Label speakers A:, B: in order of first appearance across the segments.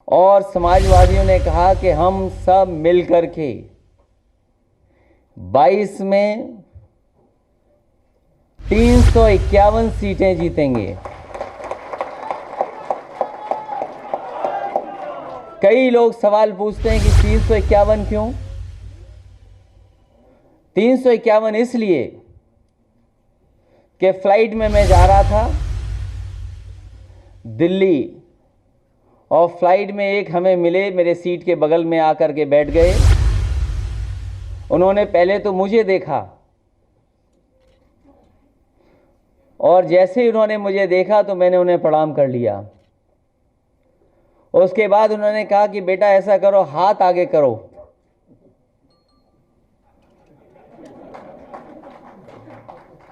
A: और समाजवादियों ने कहा कि हम सब मिलकर के 22 में 351 सीटें जीतेंगे। कई लोग सवाल पूछते हैं कि 351 क्यों? 351 इसलिए कि फ्लाइट में मैं जा रहा था दिल्ली, और फ्लाइट में एक हमें मिले, मेरे सीट के बगल में आकर के बैठ गए। उन्होंने पहले तो मुझे देखा, और जैसे ही उन्होंने मुझे देखा तो मैंने उन्हें प्रणाम कर लिया। उसके बाद उन्होंने कहा कि बेटा ऐसा करो, हाथ आगे करो।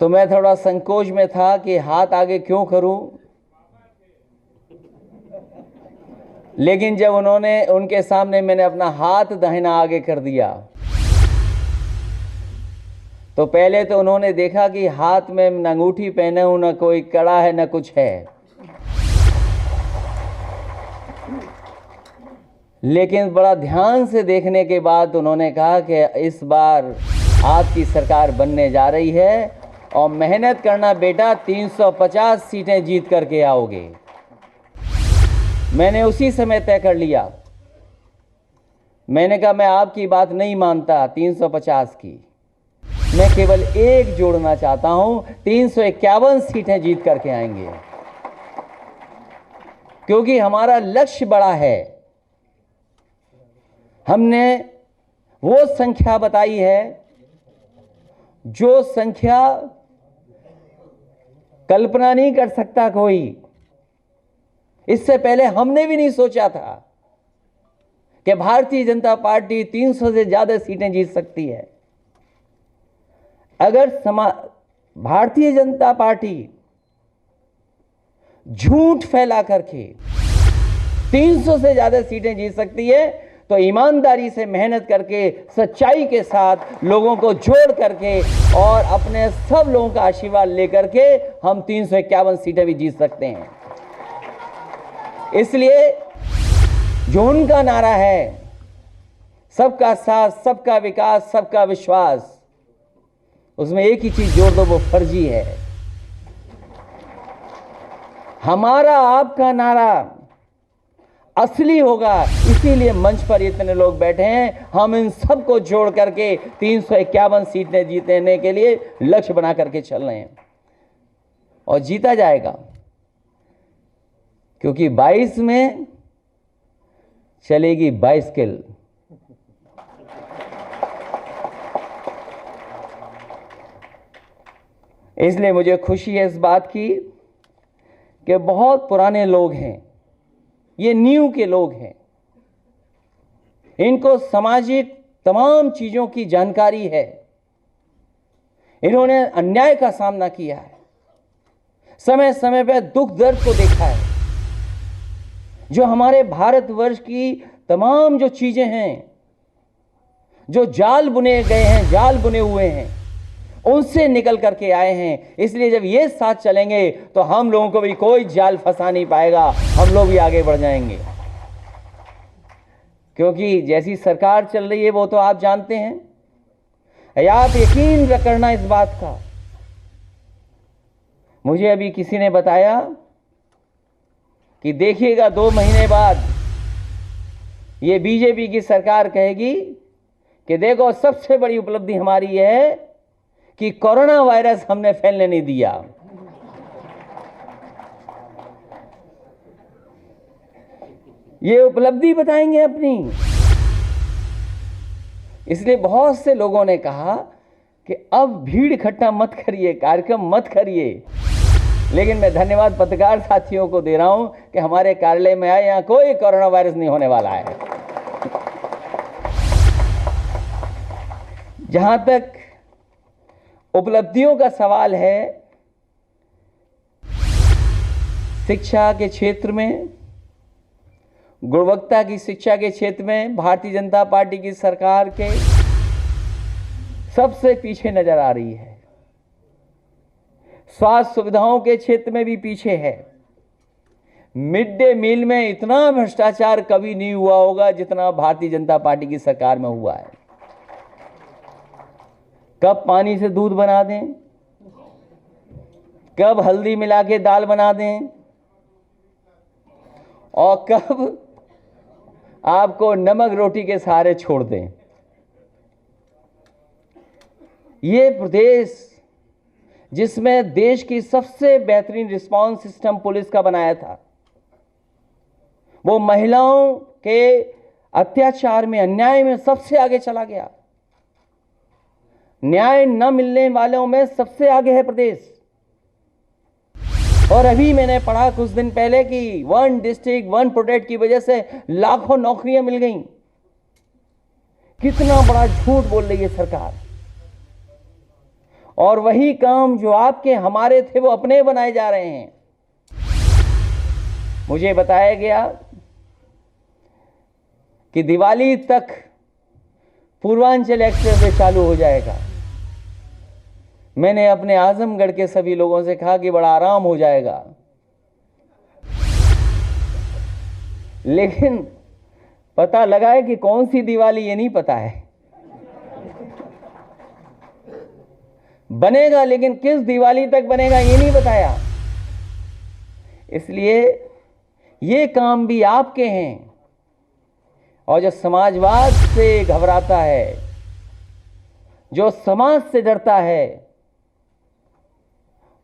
A: तो मैं थोड़ा संकोच में था कि हाथ आगे क्यों करूं, लेकिन जब उनके सामने मैंने अपना हाथ दाहिना आगे कर दिया तो पहले तो उन्होंने देखा कि हाथ में न अंगूठी पहने हूं, न कोई कड़ा है, न कुछ है। लेकिन बड़ा ध्यान से देखने के बाद उन्होंने कहा कि इस बार आपकी सरकार बनने जा रही है और मेहनत करना बेटा, 350 सीटें जीत करके आओगे। मैंने उसी समय तय कर लिया। मैंने कहा मैं आपकी बात नहीं मानता 350 की, मैं केवल एक जोड़ना चाहता हूं, 351 सीटें जीत करके आएंगे, क्योंकि हमारा लक्ष्य बड़ा है। हमने वो संख्या बताई है जो संख्या कल्पना नहीं कर सकता कोई। इससे पहले हमने भी नहीं सोचा था कि भारतीय जनता पार्टी 300 से ज्यादा सीटें जीत सकती है। अगर भारतीय जनता पार्टी झूठ फैला करके 300 से ज्यादा सीटें जीत सकती है, तो ईमानदारी से मेहनत करके, सच्चाई के साथ लोगों को जोड़ करके और अपने सब लोगों का आशीर्वाद लेकर के हम 351 सीटें भी जीत सकते हैं। इसलिए जो उनका नारा है, सबका साथ, सबका विकास, सबका विश्वास, उसमें एक ही चीज जोड़ दो, वो फर्जी है। हमारा आपका नारा असली होगा, इसीलिए मंच पर इतने लोग बैठे हैं। हम इन सबको जोड़ करके 351 सीटें जीतने के लिए लक्ष्य बना करके चल रहे हैं, और जीता जाएगा, क्योंकि 22 में चलेगी बाइसिकल। इसलिए मुझे खुशी है इस बात की कि बहुत पुराने लोग हैं, ये न्यू के लोग हैं, इनको सामाजिक तमाम चीजों की जानकारी है। इन्होंने अन्याय का सामना किया है, समय समय पर दुख दर्द को देखा है। जो हमारे भारतवर्ष की तमाम जो चीजें हैं, जो जाल बुने गए हैं, जाल बुने हुए हैं, उनसे निकल करके आए हैं। इसलिए जब ये साथ चलेंगे तो हम लोगों को भी कोई जाल फंसा नहीं पाएगा, हम लोग भी आगे बढ़ जाएंगे। क्योंकि जैसी सरकार चल रही है वो तो आप जानते हैं। आप यकीन करना इस बात का, मुझे अभी किसी ने बताया कि देखिएगा 2 महीने बाद ये बीजेपी की सरकार कहेगी कि देखो सबसे बड़ी उपलब्धि हमारी है कि कोरोना वायरस हमने फैलने नहीं दिया। ये उपलब्धि बताएंगे अपनी। इसलिए बहुत से लोगों ने कहा कि अब भीड़ इकट्ठा मत करिए, कार्यक्रम मत करिए। लेकिन मैं धन्यवाद पत्रकार साथियों को दे रहा हूं कि हमारे कार्यालय में आए, यहां कोई कोरोना वायरस नहीं होने वाला है। जहां तक उपलब्धियों का सवाल है, शिक्षा के क्षेत्र में, गुणवत्ता की शिक्षा के क्षेत्र में भारतीय जनता पार्टी की सरकार के सबसे पीछे नजर आ रही है। स्वास्थ्य सुविधाओं के क्षेत्र में भी पीछे है। मिड डे मील में इतना भ्रष्टाचार कभी नहीं हुआ होगा जितना भारतीय जनता पार्टी की सरकार में हुआ है। कब पानी से दूध बना दें, कब हल्दी मिला के दाल बना दें, और कब आपको नमक रोटी के सहारे छोड़ दें। ये प्रदेश जिसमें देश की सबसे बेहतरीन रिस्पांस सिस्टम पुलिस का बनाया था, वो महिलाओं के अत्याचार में, अन्याय में सबसे आगे चला गया। न्याय न मिलने वालों में सबसे आगे है प्रदेश। और अभी मैंने पढ़ा कुछ दिन पहले कि वन डिस्ट्रिक्ट वन प्रोटेक्ट की वजह से लाखों नौकरियां मिल गईं। कितना बड़ा झूठ बोल रही है सरकार। और वही काम जो आपके हमारे थे वो अपने बनाए जा रहे हैं। मुझे बताया गया कि दिवाली तक पूर्वांचल एक्सप्रेसवे चालू हो जाएगा। मैंने अपने आजमगढ़ के सभी लोगों से कहा कि बड़ा आराम हो जाएगा, लेकिन पता लगा है कि कौन सी दिवाली ये नहीं पता है। बनेगा, लेकिन किस दिवाली तक बनेगा ये नहीं बताया। इसलिए ये काम भी आपके हैं। और जो समाजवाद से घबराता है, जो समाज से डरता है,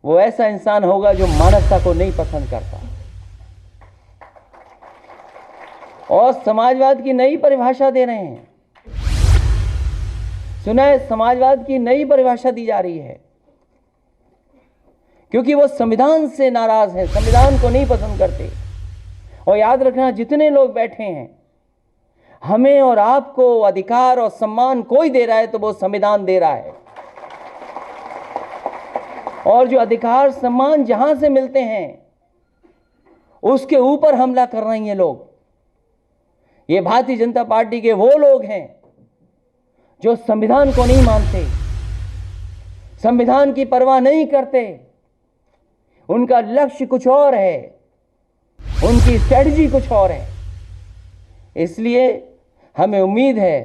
A: वो ऐसा इंसान होगा जो मानवता को नहीं पसंद करता। और समाजवाद की नई परिभाषा दे रहे हैं। सुना है, समाजवाद की नई परिभाषा दी जा रही है, क्योंकि वो संविधान से नाराज हैं, संविधान को नहीं पसंद करते। और याद रखना, जितने लोग बैठे हैं, हमें और आपको अधिकार और सम्मान कोई दे रहा है तो वो संविधान दे रहा है। और जो अधिकार सम्मान जहां से मिलते हैं उसके ऊपर हमला कर रहे हैं ये लोग। ये भारतीय जनता पार्टी के वो लोग हैं जो संविधान को नहीं मानते, संविधान की परवाह नहीं करते। उनका लक्ष्य कुछ और है, उनकी स्ट्रेटजी कुछ और है। इसलिए हमें उम्मीद है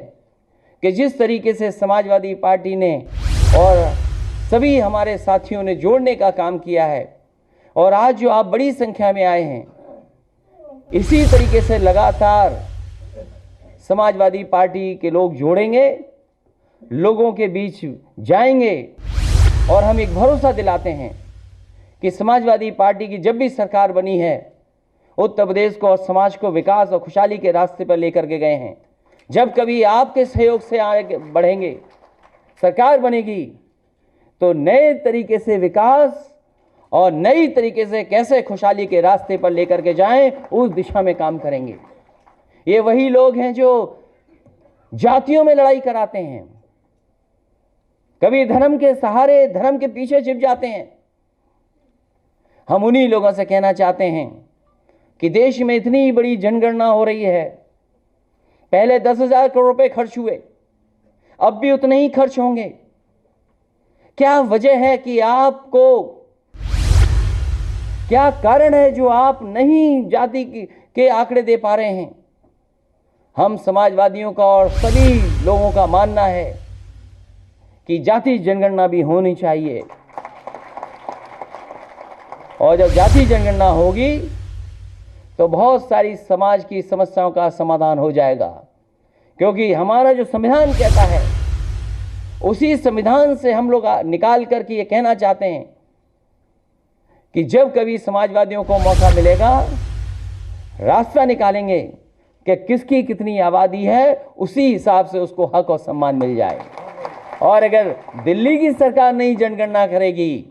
A: कि जिस तरीके से समाजवादी पार्टी ने और सभी हमारे साथियों ने जोड़ने का काम किया है, और आज जो आप बड़ी संख्या में आए हैं, इसी तरीके से लगातार समाजवादी पार्टी के लोग जोड़ेंगे, लोगों के बीच जाएंगे। और हम एक भरोसा दिलाते हैं कि समाजवादी पार्टी की जब भी सरकार बनी है, उत्तर प्रदेश को और समाज को विकास और खुशहाली के रास्ते पर लेकर के गए हैं। जब कभी आपके सहयोग से आगे बढ़ेंगे, सरकार बनेगी, तो नए तरीके से विकास और नई तरीके से कैसे खुशहाली के रास्ते पर लेकर के जाएं, उस दिशा में काम करेंगे। ये वही लोग हैं जो जातियों में लड़ाई कराते हैं, कभी धर्म के सहारे, धर्म के पीछे छिप जाते हैं। हम उन्हीं लोगों से कहना चाहते हैं कि देश में इतनी बड़ी जनगणना हो रही है, पहले 10,000 करोड़ रुपए खर्च हुए, अब भी उतने ही खर्च होंगे। क्या वजह है कि आपको, क्या कारण है जो आप नहीं जाति के आंकड़े दे पा रहे हैं? हम समाजवादियों का और सभी लोगों का मानना है कि जाति जनगणना भी होनी चाहिए। और जब जाति जनगणना होगी तो बहुत सारी समाज की समस्याओं का समाधान हो जाएगा, क्योंकि हमारा जो संविधान कहता है, उसी संविधान से हम लोग निकाल करके ये कहना चाहते हैं कि जब कभी समाजवादियों को मौका मिलेगा, रास्ता निकालेंगे कि किसकी कितनी आबादी है, उसी हिसाब से उसको हक और सम्मान मिल जाए। और अगर दिल्ली की सरकार नहीं जनगणना करेगी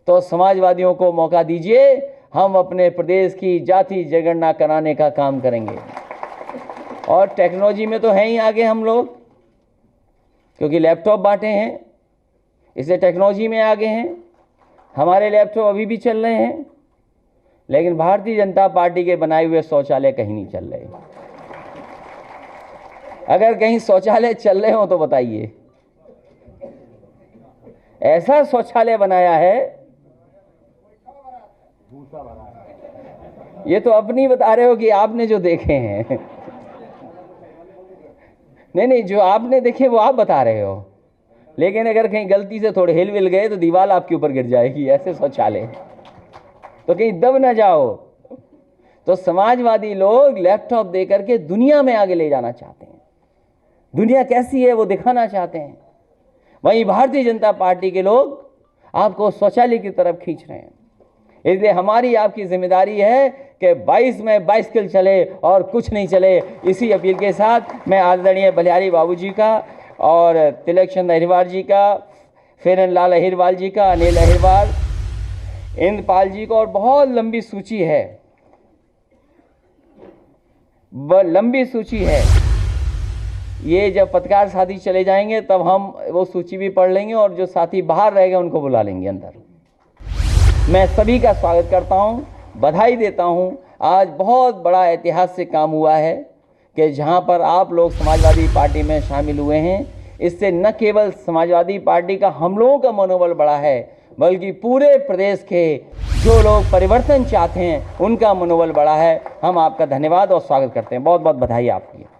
A: तो समाजवादियों को मौका दीजिए, हम अपने प्रदेश की जाति जनगणना कराने का काम करेंगे। और टेक्नोलॉजी में तो हैं ही आगे हम लोग, क्योंकि लैपटॉप बांटे हैं, इससे टेक्नोलॉजी में आगे हैं। हमारे लैपटॉप अभी भी चल रहे हैं, लेकिन भारतीय जनता पार्टी के बनाए हुए शौचालय कहीं नहीं चल रहे। अगर कहीं शौचालय चल रहे हो तो बताइए। ऐसा शौचालय बनाया है, ये तो अपनी बता रहे हो कि आपने जो देखे हैं। नहीं, जो आपने देखे वो आप बता रहे हो, लेकिन अगर कहीं गलती से थोड़े हिल विल गए तो दीवार आपके ऊपर गिर जाएगी, ऐसे शौचालय, तो कहीं दब ना जाओ। तो समाजवादी लोग लैपटॉप दे करके दुनिया में आगे ले जाना चाहते हैं, दुनिया कैसी है वो दिखाना चाहते हैं। वहीं भारतीय जनता पार्टी के लोग आपको शौचालय की तरफ खींच रहे हैं। इसलिए हमारी आपकी जिम्मेदारी है कि 22 में बाइसिकल चले और कुछ नहीं चले। इसी अपील के साथ मैं आदरणीय बलिहारी बाबूजी का और तिलक चंद अहिरवार जी का, फेरन लाल अहिरवार जी का, अनिल अहिरवार, इंद्रपाल जी को, और बहुत लंबी सूची है, लंबी सूची है। ये जब पत्रकार साथी चले जाएंगे तब हम वो सूची भी पढ़ लेंगे और जो साथी बाहर रहेंगे उनको बुला लेंगे अंदर। मैं सभी का स्वागत करता हूं, बधाई देता हूं। आज बहुत बड़ा ऐतिहासिक काम हुआ है कि जहां पर आप लोग समाजवादी पार्टी में शामिल हुए हैं। इससे न केवल समाजवादी पार्टी का हम लोगों का मनोबल बढ़ा है, बल्कि पूरे प्रदेश के जो लोग परिवर्तन चाहते हैं उनका मनोबल बढ़ा है। हम आपका धन्यवाद और स्वागत करते हैं। बहुत बहुत बधाई आपकी।